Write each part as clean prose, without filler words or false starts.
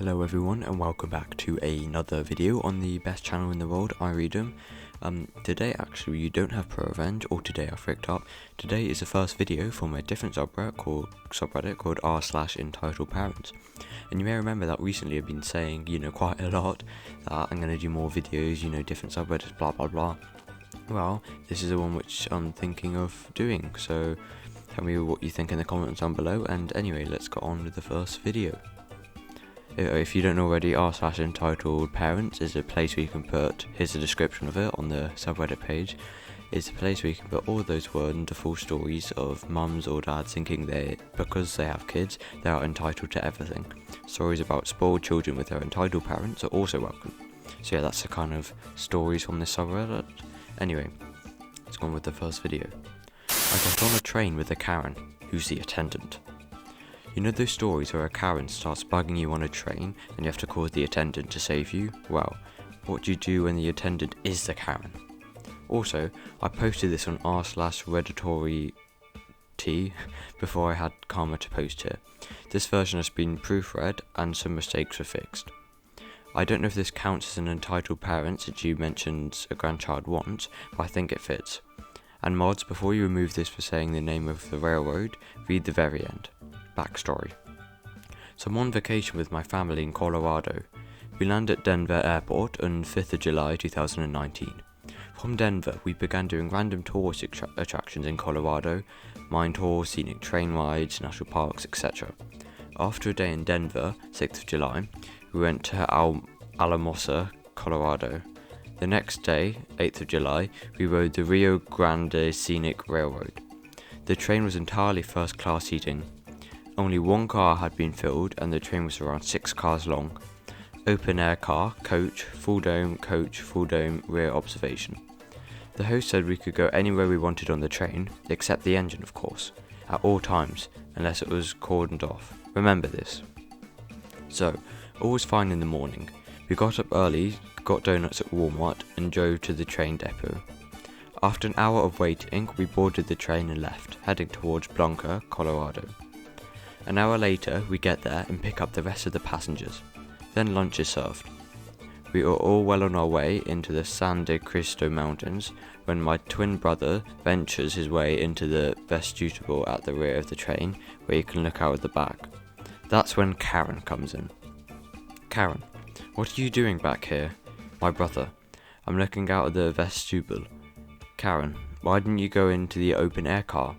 Hello everyone and welcome back to another video on the best channel in the world, I Read 'em. Today actually you don't have ProRevenge, or today I fricked up. Today is the first video from a different subreddit called r/EntitledParents. And you may remember that recently I've been saying, quite a lot that I'm going to do more videos, different subreddits, blah blah blah. Well, this is the one which I'm thinking of doing, so tell me what you think in the comments down below, and anyway, let's get on with the first video. If you don't know already, r/EntitledParents is a place where you can put, here's a description of it on the subreddit page, it's a place where you can put all those wonderful stories of mums or dads thinking because they have kids, they are entitled to everything. Stories about spoiled children with their entitled parents are also welcome. So yeah, that's the kind of stories from this subreddit. Anyway, let's go on with the first video. I got on a train with a Karen, who's the attendant. You know those stories where a Karen starts bugging you on a train and you have to call the attendant to save you? Well, what do you do when the attendant is the Karen? Also, I posted this on r/Redditory before I had karma to post here. This version has been proofread and some mistakes were fixed. I don't know if this counts as an entitled parent since you mentioned a grandchild once, but I think it fits. And mods, before you remove this for saying the name of the railroad, read the very end. Backstory. So I'm on vacation with my family in Colorado. We land at Denver Airport on 5th of July 2019. From Denver, we began doing random tourist attractions in Colorado, mine tours, scenic train rides, national parks, etc. After a day in Denver, 6th of July, we went to Alamosa, Colorado. The next day, 8th of July, we rode the Rio Grande Scenic Railroad. The train was entirely first-class seating. Only one car had been filled and the train was around 6 cars long. Open air car, coach, full dome, rear observation. The host said we could go anywhere we wanted on the train, except the engine of course, at all times, unless it was cordoned off. Remember this. So, all was fine in the morning. We got up early, got donuts at Walmart and drove to the train depot. After an hour of waiting, we boarded the train and left, heading towards Blanca, Colorado. An hour later, we get there and pick up the rest of the passengers. Then lunch is served. We are all well on our way into the San de Cristo Mountains when my twin brother ventures his way into the vestibule at the rear of the train where you can look out at the back. That's when Karen comes in. Karen, what are you doing back here? My brother, I'm looking out at the vestibule. Karen, why didn't you go into the open air car?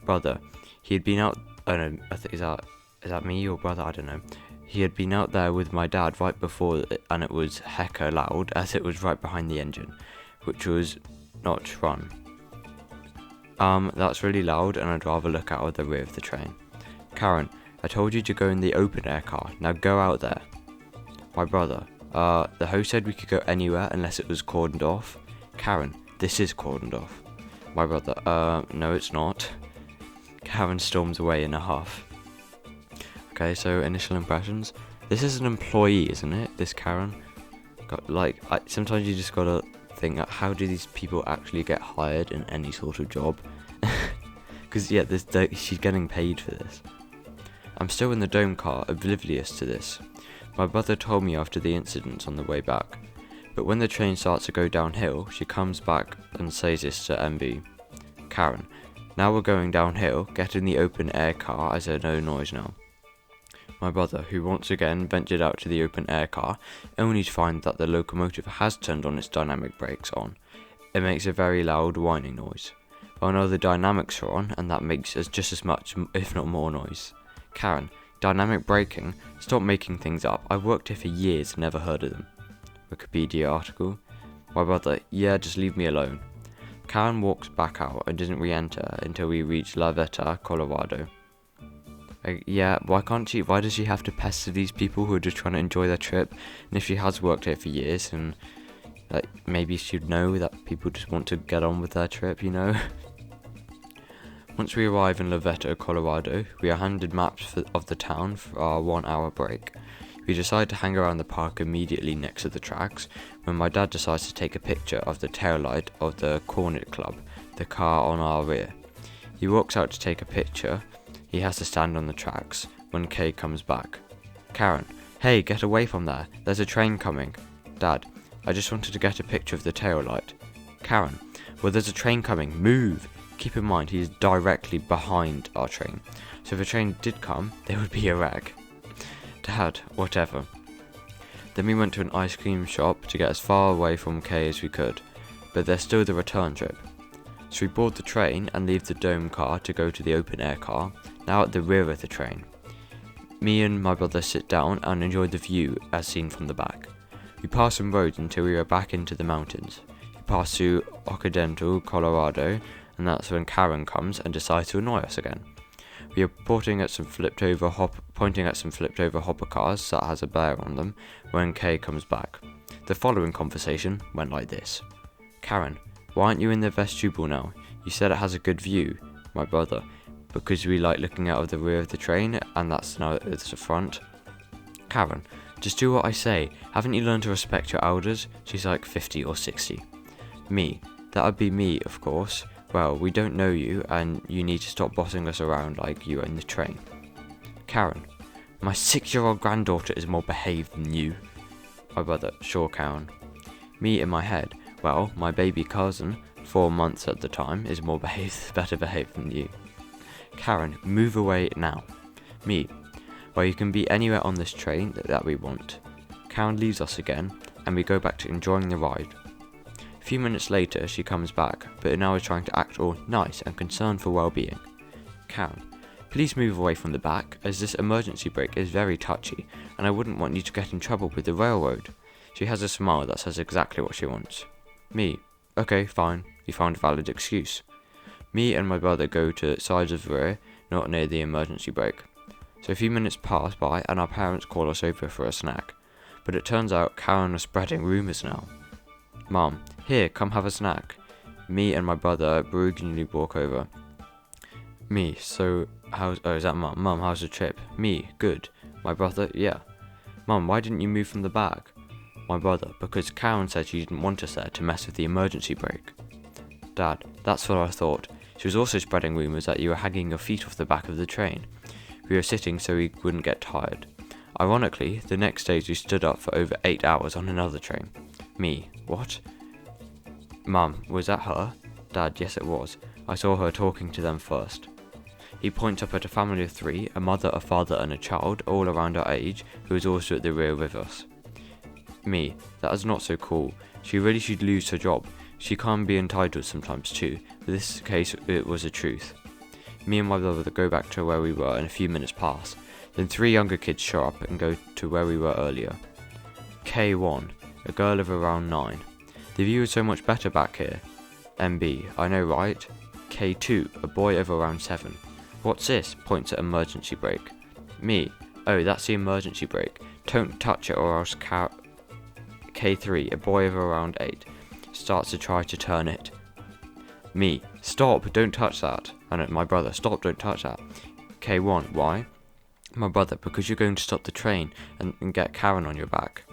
Brother, he had been out. Oh no, is that me or brother? I don't know. He had been out there with my dad right before and it was hecka loud as it was right behind the engine, which was not run. That's really loud and I'd rather look out of the rear of the train. Karen, I told you to go in the open air car, now go out there. My brother, the host said we could go anywhere unless it was cordoned off. Karen, this is cordoned off. My brother, no it's not. Karen storms away in a huff. Okay, so initial impressions. This is an employee, isn't it? This Karen. Sometimes you just gotta think, how do these people actually get hired in any sort of job? Because yeah, she's getting paid for this. I'm still in the dome car, oblivious to this. My brother told me after the incident on the way back. But when the train starts to go downhill, she comes back and says this to MB. Karen, now we're going downhill, get in the open air car as there's no noise now. My brother, who once again ventured out to the open air car, only to find that the locomotive has turned on its dynamic brakes on. It makes a very loud whining noise. Well, no, the dynamics are on, and that makes just as much, if not more noise. Karen, dynamic braking? Stop making things up. I've worked here for years and never heard of them. Wikipedia article. My brother, yeah, just leave me alone. Karen walks back out and doesn't re-enter until we reach La Veta, Colorado. Yeah, why does she have to pester these people who are just trying to enjoy their trip? And if she has worked here for years, and maybe she'd know that people just want to get on with their trip, Once we arrive in La Veta, Colorado, we are handed maps of the town for our 1 hour break. We decide to hang around the park immediately next to the tracks when my dad decides to take a picture of the taillight of the Cornet Club, the car on our rear. He walks out to take a picture. He has to stand on the tracks when Kay comes back. Karen, Hey, get away from there. There's a train coming. Dad, I just wanted to get a picture of the tail light. Karen, well, there's a train coming. Move. Keep in mind, he is directly behind our train. So if a train did come, there would be a wreck. Dad, whatever. Then we went to an ice cream shop to get as far away from Kay as we could, but there's still the return trip. So we board the train and leave the dome car to go to the open air car, now at the rear of the train. Me and my brother sit down and enjoy the view as seen from the back. We pass some roads until we are back into the mountains. We pass through Occidental, Colorado, and that's when Karen comes and decides to annoy us again. We are pointing at some flipped over hopper cars that has a bear on them when Kay comes back. The following conversation went like this. Karen, why aren't you in the vestibule now? You said it has a good view. My brother, because we like looking out of the rear of the train and that's now it's the front. Karen, just do what I say. Haven't you learned to respect your elders? She's like 50 or 60. Me, that would be me, of course. Well, we don't know you, and you need to stop bossing us around like you own the train. Karen, my 6-year-old granddaughter is more behaved than you. My brother, sure, Karen. Me in my head, well, my baby cousin, 4 months at the time, is better behaved than you. Karen, move away now. Me, well, you can be anywhere on this train that we want. Karen leaves us again, and we go back to enjoying the ride. A few minutes later, she comes back, but now is trying to act all nice and concerned for well-being. Karen, please move away from the back, as this emergency brake is very touchy, and I wouldn't want you to get in trouble with the railroad. She has a smile that says exactly what she wants. Me, okay, fine, you found a valid excuse. Me and my brother go to sides of the rear, not near the emergency brake. So a few minutes pass by, and our parents call us over for a snack. But it turns out Karen was spreading rumours now. Mom, here, come have a snack. Me and my brother begrudgingly walk over. Me, so, is that Mum? Mum, how's the trip? Me, good. My brother, yeah. Mum, why didn't you move from the back? My brother, because Karen said she didn't want us there to mess with the emergency brake. Dad, that's what I thought. She was also spreading rumours that you were hanging your feet off the back of the train. We were sitting so we wouldn't get tired. Ironically, the next day we stood up for over 8 hours on another train. Me, what? Mum, was that her? Dad, yes it was. I saw her talking to them first. He points up at a family of 3, a mother, a father and a child, all around our age, who is also at the rear with us. Me, that is not so cool. She really should lose her job. She can be entitled sometimes too, but in this case it was the truth. Me and my brother go back to where we were and a few minutes pass. Then 3 younger kids show up and go to where we were earlier. K1, a girl of around 9. The view is so much better back here. MB, I know right? K2, a boy of around 7. What's this? Points at emergency brake. Me, oh, that's the emergency brake. Don't touch it or else K3, a boy of around 8, starts to try to turn it. Me, stop, don't touch that. And my brother, stop, don't touch that. K1, why? My brother, because you're going to stop the train and get Karen on your back.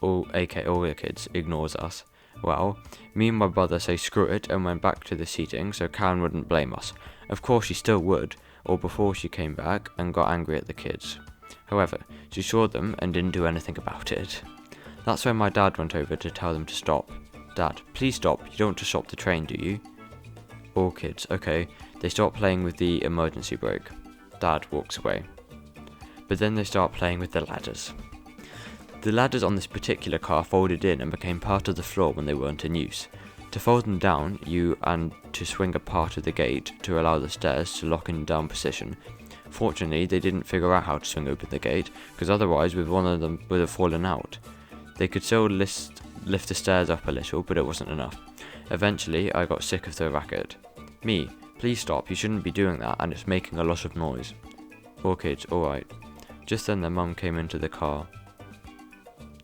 All the kids ignores us. Well, me and my brother say screw it and went back to the seating so Karen wouldn't blame us. Of course she still would, or before she came back and got angry at the kids. However, she saw them and didn't do anything about it. That's when my dad went over to tell them to stop. Dad, please stop, you don't want to stop the train, do you? All kids, okay. They start playing with the emergency brake. Dad walks away. But then they start playing with the ladders. The ladders on this particular car folded in and became part of the floor when they weren't in use. To fold them down, and to swing a part of the gate to allow the stairs to lock in down position. Fortunately, they didn't figure out how to swing open the gate, because otherwise one of them would have fallen out. They could still lift the stairs up a little, but it wasn't enough. Eventually, I got sick of the racket. Me, please stop, you shouldn't be doing that, and it's making a lot of noise. All kids, alright. Just then their mum came into the car.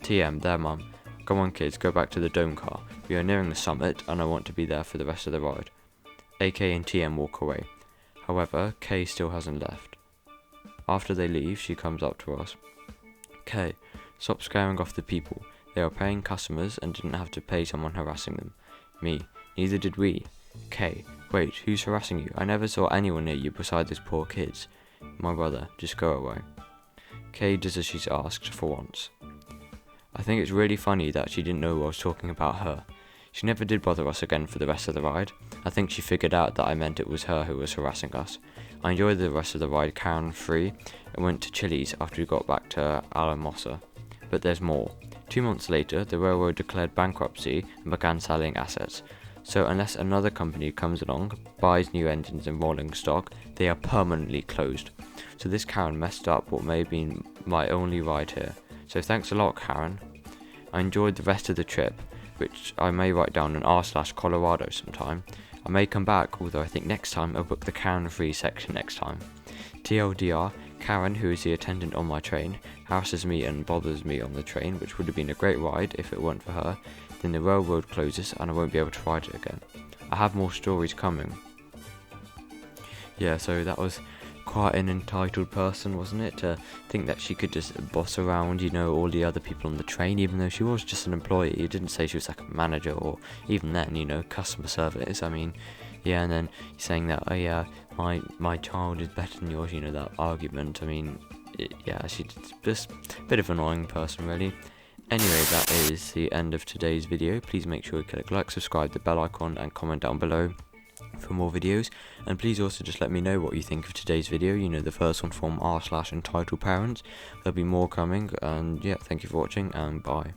TM, their mum. Come on kids, go back to the dome car. We are nearing the summit, and I want to be there for the rest of the ride. AK and TM walk away. However, K still hasn't left. After they leave, she comes up to us. K, stop scaring off the people. They are paying customers and didn't have to pay someone harassing them. Me, neither did we. K, wait, who's harassing you? I never saw anyone near you beside those poor kids. My brother, just go away. Kay does as she's asked for once. I think it's really funny that she didn't know I was talking about her. She never did bother us again for the rest of the ride. I think she figured out that I meant it was her who was harassing us. I enjoyed the rest of the ride Karen-free and went to Chili's after we got back to Alamosa. But there's more. 2 months later, the railroad declared bankruptcy and began selling assets. So unless another company comes along, buys new engines and rolling stock, they are permanently closed. So this Karen messed up what may have been my only ride here. So thanks a lot, Karen. I enjoyed the rest of the trip, which I may write down in r/Colorado sometime. I may come back, although I think next time I'll book the Karen-free section next time. TLDR, Karen, who is the attendant on my train, harasses me and bothers me on the train, which would have been a great ride if it weren't for her. Then the railroad closes and I won't be able to ride it again. I have more stories coming. Yeah, so that was quite an entitled person, wasn't it? To think that she could just boss around, you know, all the other people on the train, even though she was just an employee. It didn't say she was like a manager or even then, you know, customer service. I mean, yeah, and then saying that, oh yeah, my child is better than yours, you know, that argument. I mean, yeah, she's just a bit of an annoying person, really. Anyway, that is the end of today's video. Please make sure you click like, subscribe, the bell icon, and comment down below for more videos. And please also just let me know what you think of today's video, you know, the first one from r/EntitledParents. There'll be more coming, and yeah, thank you for watching, and bye.